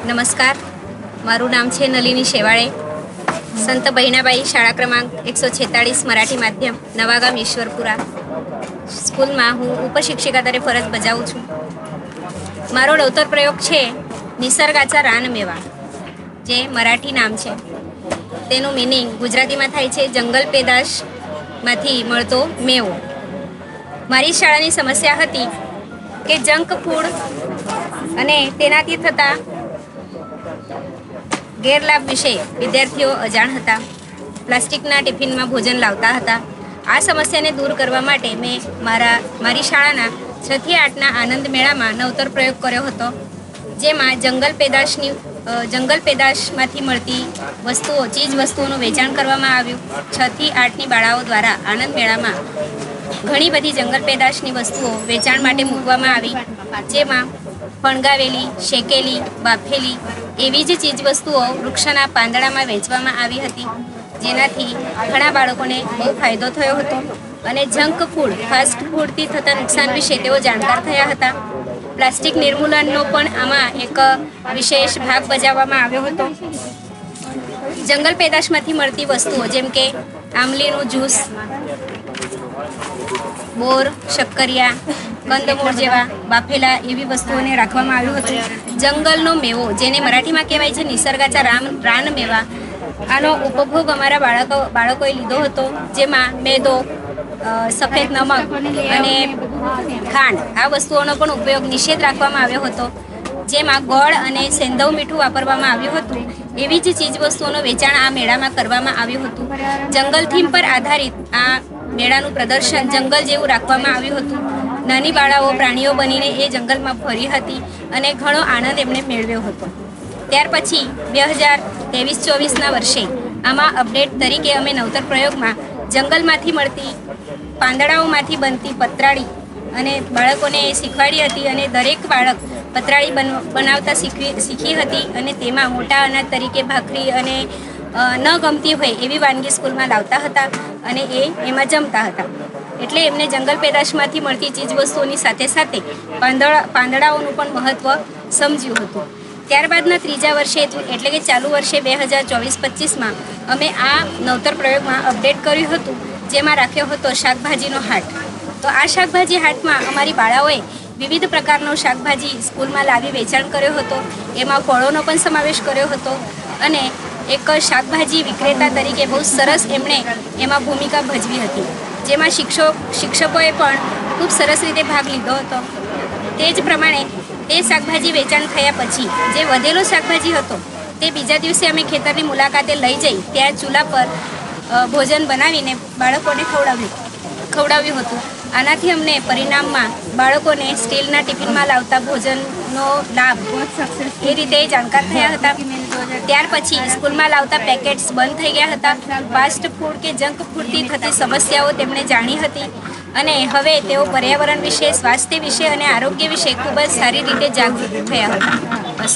નમસ્કાર, મારું નામ છે નલિની શેવાળે. સંત બહેનાબાઈ શાળા ક્રમાંક 146 મરાઠી માધ્યમ નવાગામ ઈશ્વરપુરા સ્કૂલમાં હું ઉપશિક્ષિકા તરીકે ફરજ બજાવું છું. મારો નવતર પ્રયોગ છે નિસર્ગાचा રાનમેવા, જે મરાઠી નામ છે. તેનું મિનિંગ ગુજરાતીમાં થાય છે જંગલ પેદાશમાંથી મળતો મેવો. મારી શાળાની સમસ્યા હતી કે જંક ફૂડ અને તેનાથી થતા ગેરલાભ વિશે વિદ્યાર્થીઓ અજાણ હતા. પ્લાસ્ટિકના ટિફિનમાં ભોજન લાવતા હતા. આ સમસ્યાને દૂર કરવા માટે મેં મારી શાળાના 6 થી 8ના આનંદ મેળામાં નવતર પ્રયોગ કર્યો હતો, જેમાં જંગલ પેદાશમાંથી મળતી વસ્તુઓ, ચીજ વસ્તુઓનું વેચાણ કરવામાં આવ્યું. 6 થી 8ની બાળાઓ દ્વારા આનંદ મેળામાં ઘણી બધી જંગલ પેદાશની વસ્તુઓ વેચાણ માટે મૂકવામાં આવી, જેમાં ફણગાવેલી, શેકેલી, બાફેલી એવી જ ચીજ વસ્તુઓ વૃક્ષના પાંદડામાં વેચવામાં આવી હતી, જેનાથી ઘણા બાળકોને બહુ ફાયદો થયો હતો અને જંક ફૂડ, ફાસ્ટ ફૂડથી થતા નુકસાન વિશે તેઓ જાણકાર થયા હતા. પ્લાસ્ટિક નિર્મૂલનનો પણ આમાં એક વિશેષ ભાગ ભજવવામાં આવ્યો હતો. જંગલ પેદાશમાંથી મળતી વસ્તુઓ જેમ કે આમલીનું જ્યુસ, બોર, શક્કરિયા, કંદમૂળ જેવા બાફેલા એવી વસ્તુઓને રાખવામાં આવ્યું હતું. જંગલનો મેવો, જેને મરાઠીમાં કહેવાય છે નિસર્ગાचा રાનમેવા, આનો ઉપભોગ અમારા બાળકોએ લીધો હતો, જેમાં મેદો, સફેદ નમક અને ખાંડ આ વસ્તુઓનો પણ ઉપયોગ નિષેધ રાખવામાં આવ્યો હતો, જેમાં ગોળ અને સેંધવ મીઠું વાપરવામાં આવ્યું હતું. એવી જ ચીજ વસ્તુઓનું વેચાણ આ મેળામાં કરવામાં આવ્યું હતું. જંગલ થીમ પર આધારિત આ મેળાનું પ્રદર્શન જંગલ જેવું રાખવામાં આવ્યું હતું. નાની બાળાઓ પ્રાણીઓ બનીને એ જંગલમાં ફરી હતી અને ઘણો આનંદ એમણે મેળવ્યો હતો. ત્યાર પછી 2023-24ના વર્ષે આમાં અપડેટ તરીકે અમે નવતર પ્રયોગમાં જંગલમાંથી મળતી પાંદડાઓમાંથી બનતી પતરાળી અને બાળકોને શીખવાડી હતી, અને દરેક બાળક પતરાળી બનાવતા શીખી હતી, અને તેમાં મોટા અનાજ તરીકે ભાખરી અને ન ગમતી હોય એવી વાનગી સ્કૂલમાં લાવતા હતા અને એમાં જમતા હતા. એટલે એમને જંગલ પેદાશમાંથી મળતી ચીજ વસ્તુઓની સાથે સાથે પાંદડાઓનું પણ મહત્ત્વ સમજ્યું હતું. ત્યારબાદના 3જા વર્ષે, એટલે કે ચાલુ વર્ષે 2024-25માં અમે આ નવતર પ્રયોગમાં અપડેટ કર્યું હતું, જેમાં રાખ્યો હતો શાકભાજીનો હાટ. તો આ શાકભાજી હાટમાં અમારી બાળાઓએ વિવિધ પ્રકારનો શાકભાજી સ્કૂલમાં લાવી વેચાણ કર્યો હતો. એમાં ફળોનો પણ સમાવેશ કર્યો હતો અને એક શાકભાજી વિક્રેતા તરીકે બહુ સરસ એમણે એમાં ભૂમિકા ભજવી હતી, જેમાં શિક્ષકોએ પણ ખૂબ સરસ રીતે ભાગ લીધો હતો. તે જ પ્રમાણે તે શાકભાજી વેચાણ થયા પછી જે વધેલો શાકભાજી હતો તે બીજા દિવસે અમે ખેતરની મુલાકાતે લઈ જઈ ત્યાં ચૂલા પર ભોજન બનાવીને બાળકોને ખવડાવ્યું હતું. આનાથી અમને પરિણામમાં બાળકોને સ્ટીલના ટિફિનમાં લાવતા ભોજનનો લાભ એ રીતે જાણકાર થયા હતા. ત્યાર પછી સ્કૂલમાં લાવતા પેકેટ્સ બંધ થઈ ગયા હતા. ફાસ્ટ ફૂડ કે જંક ફૂડથી થતી સમસ્યાઓ તેમણે જાણી હતી અને હવે તેઓ પર્યાવરણ વિશે, સ્વાસ્થ્ય વિશે અને આરોગ્ય વિશે ખૂબ જ સારી રીતે જાગૃત થયા હતા. બસ.